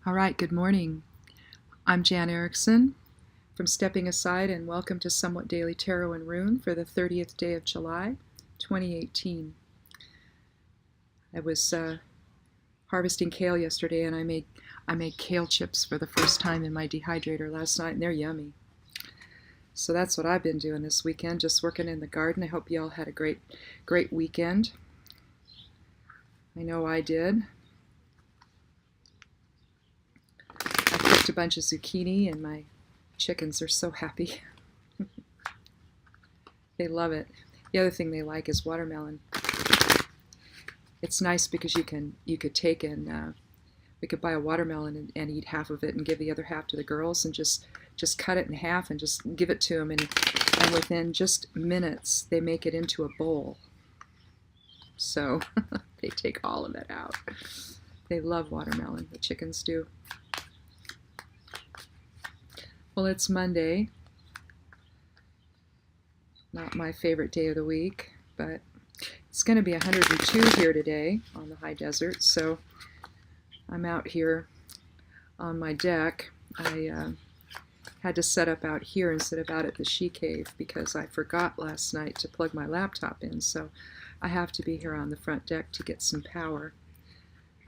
All right, good morning. I'm Jan Erickson from Stepping Aside, and welcome to Somewhat Daily Tarot and Rune for the 30th day of July, 2018. I was harvesting kale yesterday, and I made kale chips for the first time in my dehydrator last night, and they're yummy. So that's what I've been doing this weekend, just working in the garden. I hope you all had a great weekend. I know I did. A bunch of zucchini, and my chickens are so happy. They love it. The other thing they like is watermelon. It's nice because you could take and we could buy a watermelon and eat half of it and give the other half to the girls, and just cut it in half and just give it to them, and within just minutes they make it into a bowl. So they take all of it out. They love watermelon, the chickens do. Well, it's Monday. Not my favorite day of the week, but it's going to be 102 here today on the high desert, so I'm out here on my deck. I had to set up out here instead of out at the she cave because I forgot last night to plug my laptop in, so I have to be here on the front deck to get some power.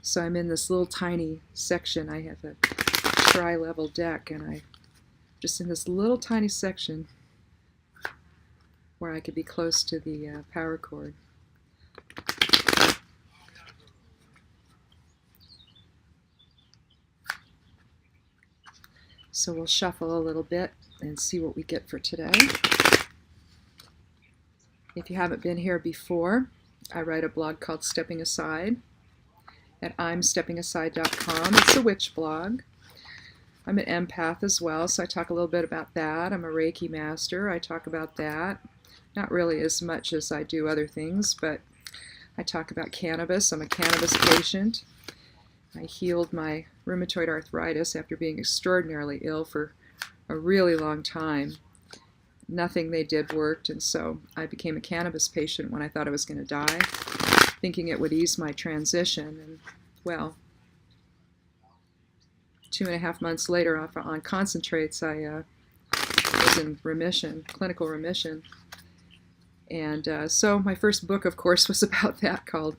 So I'm in this little tiny section. I have a tri-level deck, and I'm just in this little tiny section where I could be close to the power cord. So we'll shuffle a little bit and see what we get for today. If you haven't been here before, I write a blog called Stepping Aside at imsteppingaside.com. It's a witch blog. I'm an empath as well, so I talk a little bit about that. I'm a Reiki master. I talk about that. Not really as much as I do other things, but I talk about cannabis. I'm a cannabis patient. I healed my rheumatoid arthritis after being extraordinarily ill for a really long time. Nothing they did worked, and so I became a cannabis patient when I thought I was going to die, thinking it would ease my transition, and well, 2.5 months later on concentrates, I was in remission, clinical remission. And so my first book, of course, was about that, called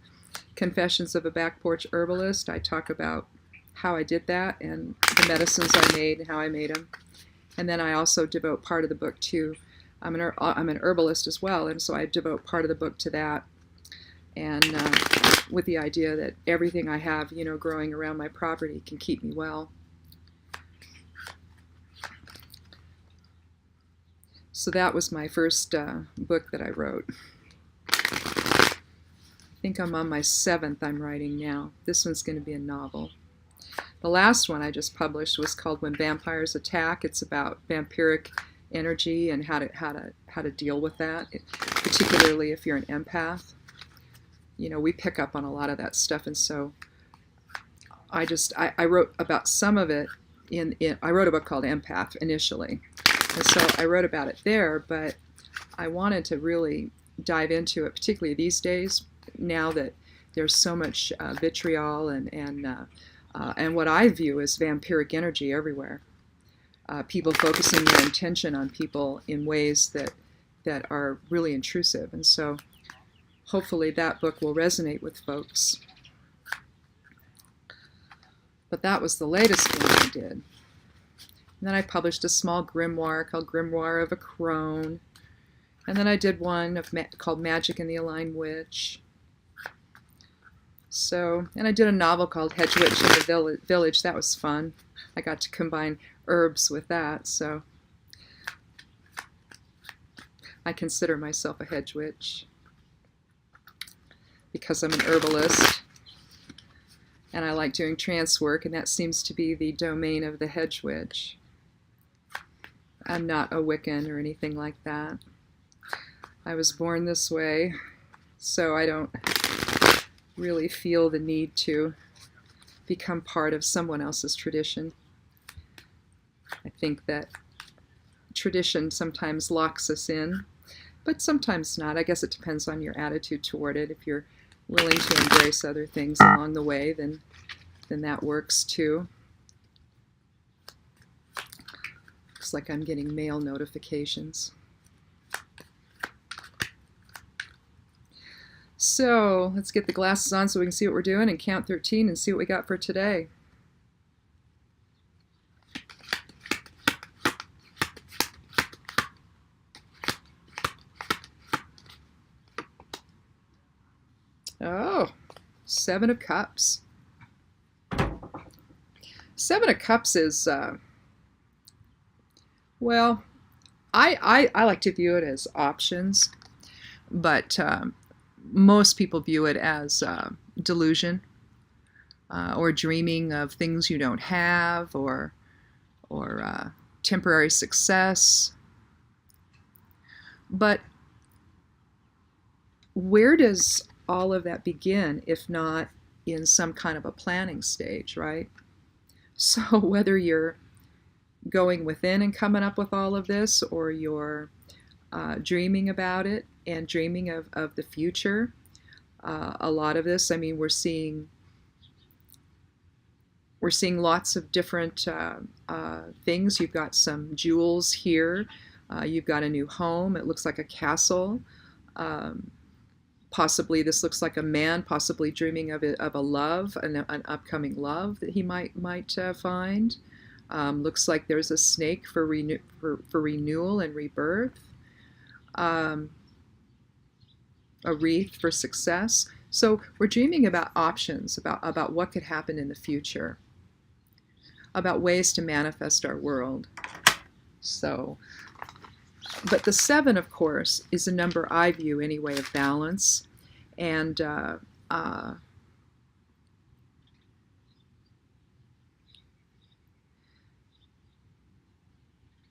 Confessions of a Back Porch Herbalist. I talk about how I did that and the medicines I made and how I made them. And then I also devote part of the book to, I'm an herbalist as well, and so I devote part of the book to that. And with the idea that everything I have, growing around my property can keep me well. So that was my first book that I wrote. I think I'm on my 7th I'm writing now. This one's going to be a novel. The last one I just published was called When Vampires Attack. It's about vampiric energy and how to deal with that, particularly if you're an empath. We pick up on a lot of that stuff, and so I wrote about some of it I wrote a book called Empath initially. And so I wrote about it there, but I wanted to really dive into it, particularly these days, now that there's so much vitriol and what I view as vampiric energy everywhere. People focusing their attention on people in ways that are really intrusive. And so hopefully that book will resonate with folks. But that was the latest one I did. And then I published a small grimoire called Grimoire of a Crone. And then I did one called Magic and the Aligned Witch. And I did a novel called Hedge Witch in the Village. That was fun. I got to combine herbs with that, so I consider myself a hedge witch because I'm an herbalist. And I like doing trance work, and that seems to be the domain of the hedge witch. I'm not a Wiccan or anything like that. I was born this way, so I don't really feel the need to become part of someone else's tradition. I think that tradition sometimes locks us in, but sometimes not. I guess it depends on your attitude toward it. If you're willing to embrace other things along the way, then that works too. looks like I'm getting mail notifications. So let's get the glasses on so we can see what we're doing and count 13 and see what we got for today. Oh, 7 of Cups. 7 of Cups is, well, I like to view it as options, but most people view it as delusion or dreaming of things you don't have, or temporary success. But where does all of that begin if not in some kind of a planning stage, right? So whether you're going within and coming up with all of this, or you're dreaming about it and dreaming of the future, a lot of this, I mean, we're seeing lots of different things. You've got some jewels here. You've got a new home. It looks like a castle. Possibly this looks like a man possibly dreaming of a love, an upcoming love that he might find. Looks like there's a snake for renewal and rebirth. A wreath for success. So we're dreaming about options, about what could happen in the future, about ways to manifest our world. So, but the 7, of course, is a number I view anyway of balance, and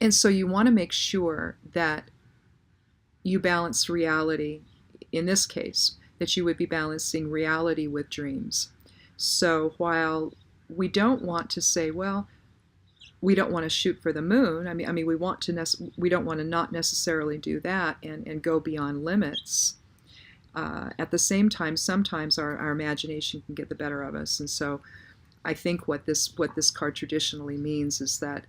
so you want to make sure that you balance reality. In this case, that you would be balancing reality with dreams. So while we don't want to say, well, we don't want to shoot for the moon. I mean, we don't want to not necessarily do that and go beyond limits. At the same time, sometimes our imagination can get the better of us, and so I think what this card traditionally means is that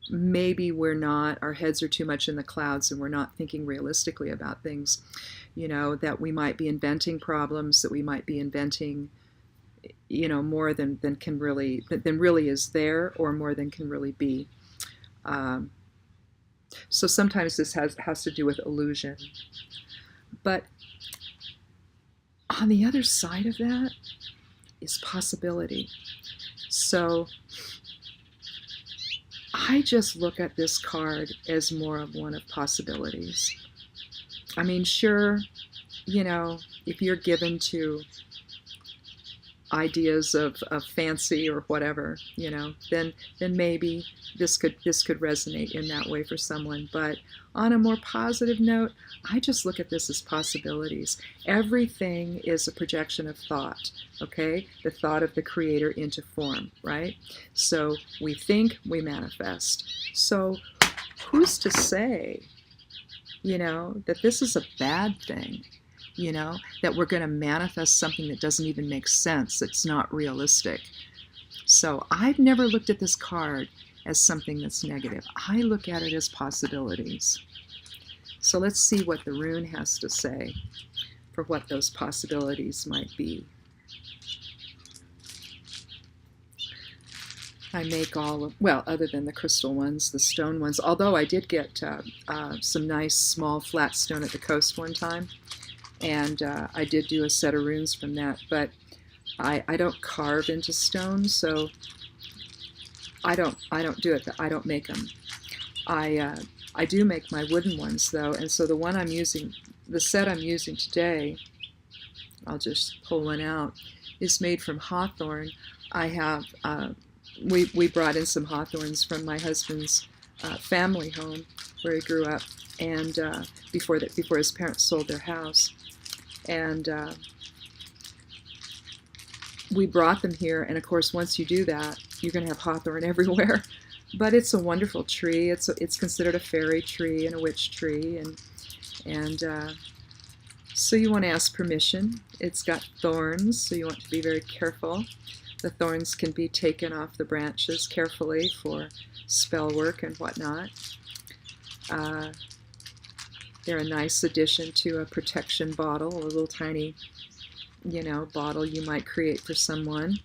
maybe our heads are too much in the clouds and we're not thinking realistically about things. You know, that we might be inventing problems, that we might be inventing, you know, more than really is there, or more than can really be. So sometimes this has to do with illusion. But on the other side of that is possibility. So I just look at this card as more of one of possibilities. I mean, sure, you know, if you're given to ideas of fancy or whatever, you know, then maybe this could resonate in that way for someone. But on a more positive note, I just look at this as possibilities. Everything is a projection of thought, okay? The thought of the creator into form, right? So we think, we manifest. So who's to say, you know, that this is a bad thing? You know, that we're going to manifest something that doesn't even make sense, that's not realistic. So I've never looked at this card as something that's negative. I look at it as possibilities. So let's see what the rune has to say for what those possibilities might be. I make other than the crystal ones, the stone ones, although I did get some nice small flat stone at the coast one time. And I did do a set of runes from that, but I don't carve into stone, so I don't do it. I don't make them. I do make my wooden ones though, and so the set I'm using today, I'll just pull one out, is made from hawthorn. I have we brought in some hawthorns from my husband's family home where he grew up, and before his parents sold their house. And we brought them here, and of course once you do that, you're going to have hawthorn everywhere. But it's a wonderful tree. It's considered a fairy tree and a witch tree, and so you want to ask permission. It's got thorns, so you want to be very careful. The thorns can be taken off the branches carefully for spell work and whatnot. They're a nice addition to a protection bottle, a little tiny, bottle you might create for someone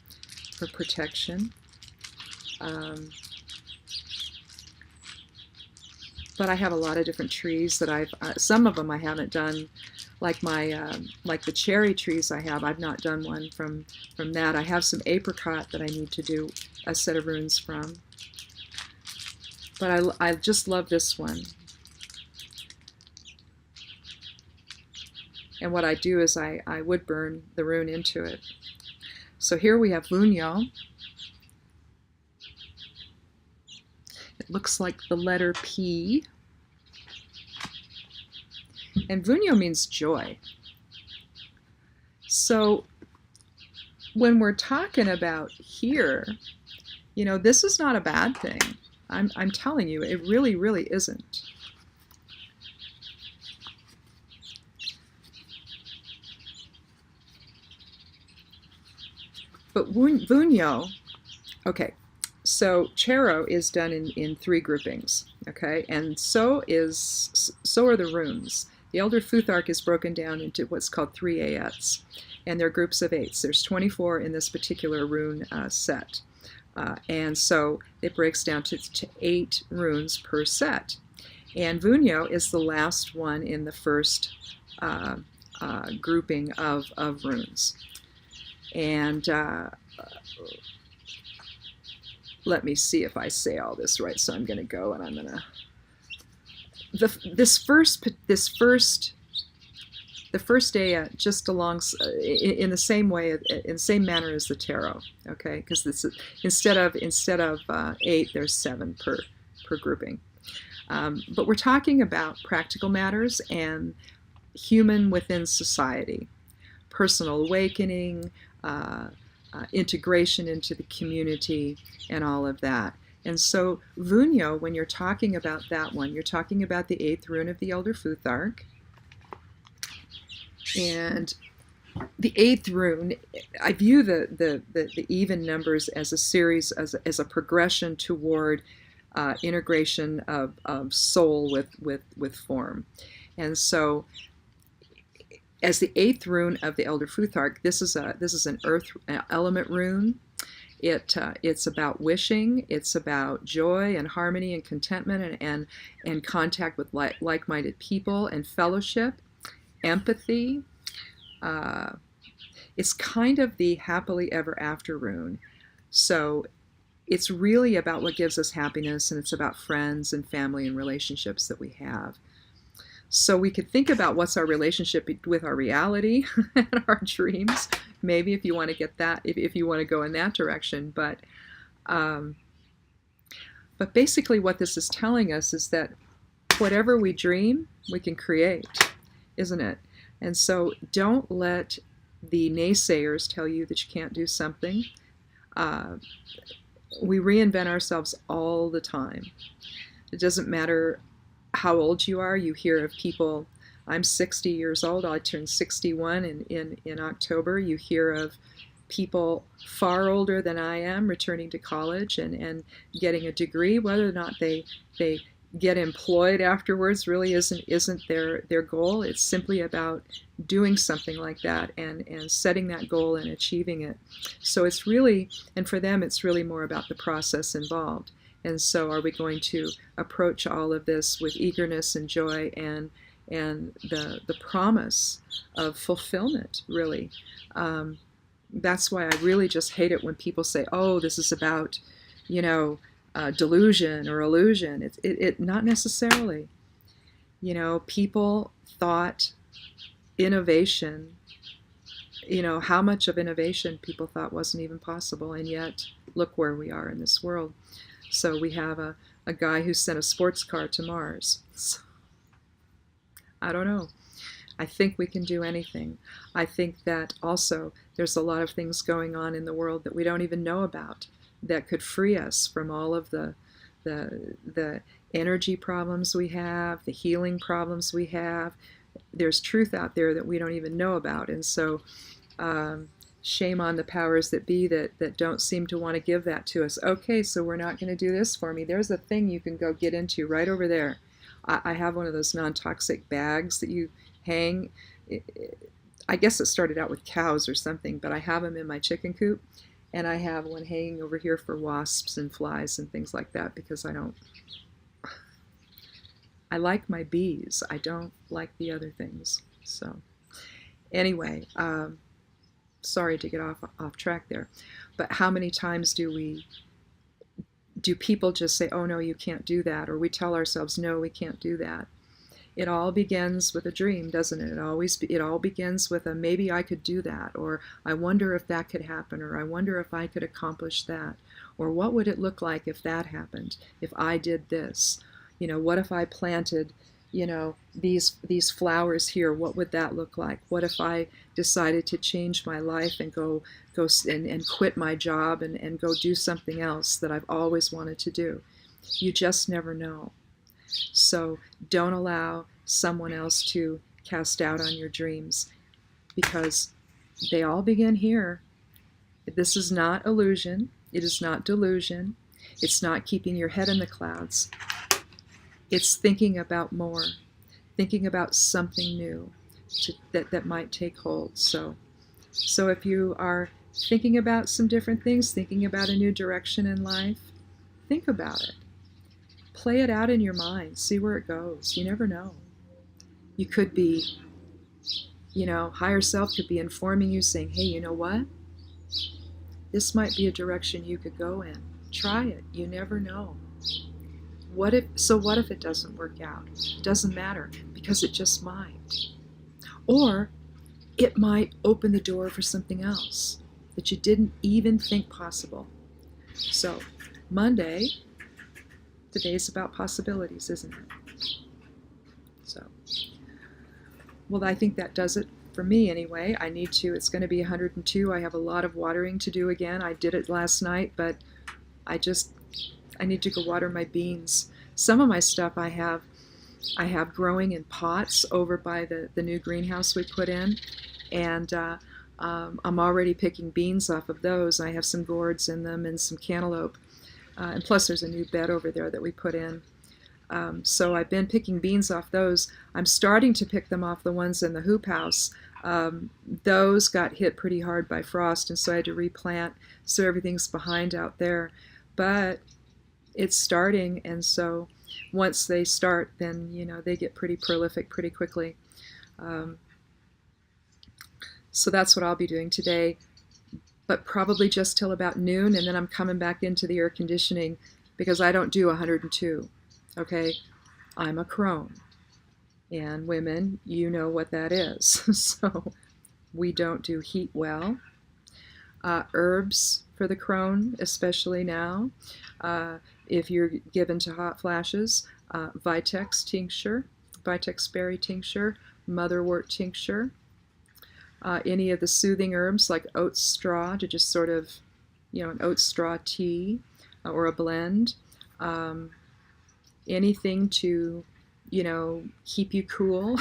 for protection. But I have a lot of different trees that some of them I haven't done, like like the cherry trees I've not done one from that. I have some apricot that I need to do a set of runes from. But I just love this one. And what I do is I would burn the rune into it. So here we have Vunyo. It looks like the letter P. And Vunyo means joy. So when we're talking about here, this is not a bad thing. I'm telling you, it really, really isn't. But Vunyo, okay, so Chero is done in 3 groupings, okay, and so are the runes. The Elder Futhark is broken down into what's called 3 ayats, and they're groups of 8s. There's 24 in this particular rune set, and so it breaks down to 8 runes per set. And Vunyo is the last one in the first grouping of runes. And let me see if I say all this right. So I'm going to go and I'm going to the first aya just along in the same way, in the same manner as the tarot. Okay, because this is, instead of 8, there's 7 per grouping. But we're talking about practical matters and human within society, personal awakening, integration into the community, and all of that. And so Vunyo, when you're talking about that one, you're talking about the 8th rune of the Elder Futhark. And the 8th rune, I view the even numbers as a series, as a progression toward integration of soul with form. And so as the 8th rune of the Elder Futhark, this is an earth element rune. It's about wishing. It's about joy and harmony and contentment and contact with like-minded people and fellowship, empathy. It's kind of the happily ever after rune. So it's really about what gives us happiness, and it's about friends and family and relationships that we have. So we could think about what's our relationship with our reality and our dreams, maybe, if you want to get that, if you want to go in that direction. But basically what this is telling us is that whatever we dream, we can create, isn't it? And so don't let the naysayers tell you that you can't do something. We reinvent ourselves all the time. It doesn't matter how old you are. You hear of people, I'm 60 years old, I turned 61 in October. You hear of people far older than I am returning to college and getting a degree. Whether or not they get employed afterwards really isn't their goal. It's simply about doing something like that and setting that goal and achieving it. So it's really, and for them, it's really more about the process involved. And so are we going to approach all of this with eagerness and joy and the promise of fulfillment, really? That's why I really just hate it when people say, oh, this is about, delusion or illusion. It not necessarily. People thought innovation, how much of innovation people thought wasn't even possible, and yet look where we are in this world. So we have a guy who sent a sports car to Mars. So, I don't know. I think we can do anything. I think that also there's a lot of things going on in the world that we don't even know about that could free us from all of the energy problems we have, the healing problems we have. There's truth out there that we don't even know about. And so shame on the powers that be that don't seem to want to give that to us. Okay, so we're not going to do this for me. There's a thing you can go get into right over there. I have one of those non-toxic bags that you hang. I guess it started out with cows or something, but I have them in my chicken coop, and I have one hanging over here for wasps and flies and things like that, because I like my bees. I don't like the other things. So anyway, sorry to get off track there, but how many times do people just say, oh no, you can't do that, or we tell ourselves, no, we can't do that? It all begins with a dream, doesn't it? It all begins with a maybe I could do that, or I wonder if that could happen, or I wonder if I could accomplish that, or what would it look like if that happened, if I did this? What if I planted, these flowers here? What would that look like? What if I decided to change my life and go and quit my job and go do something else that I've always wanted to do? You just never know. So don't allow someone else to cast doubt on your dreams, because they all begin here. This is not illusion. It is not delusion. It's not keeping your head in the clouds. It's thinking about more, thinking about something new that might take hold. So if you are thinking about some different things, thinking about a new direction in life, think about it. Play it out in your mind. See where it goes. You never know. You could be, higher self could be informing you, saying, hey, you know what? This might be a direction you could go in. Try it. You never know. What if it doesn't work out? It doesn't matter, because it just might. Or it might open the door for something else that you didn't even think possible. So Monday, today's about possibilities, isn't it? So, well, I think that does it for me anyway. It's going to be 102. I have a lot of watering to do again. I did it last night, but I need to go water my beans. Some of my stuff I have growing in pots over by the new greenhouse we put in, and I'm already picking beans off of those. I have some gourds in them and some cantaloupe, and plus there's a new bed over there that we put in. So I've been picking beans off those. I'm starting to pick them off the ones in the hoop house. Those got hit pretty hard by frost, and so I had to replant, so everything's behind out there. But it's starting, and so once they start, then they get pretty prolific pretty quickly. So that's what I'll be doing today, but probably just till about noon, and then I'm coming back into the air conditioning, because I don't do 102. Okay, I'm a crone, and women, you know what that is. So we don't do heat well. Herbs for the crone, especially now. If you're given to hot flashes, Vitex tincture, Vitex berry tincture, motherwort tincture, any of the soothing herbs like oat straw, to just sort of, an oat straw tea or a blend. Anything to, keep you cool.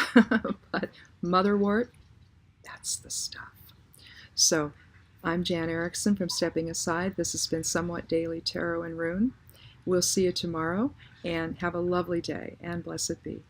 But motherwort, that's the stuff. So I'm Jan Erickson from Stepping Aside. This has been Somewhat Daily Tarot and Rune. We'll see you tomorrow, and have a lovely day, and blessed be.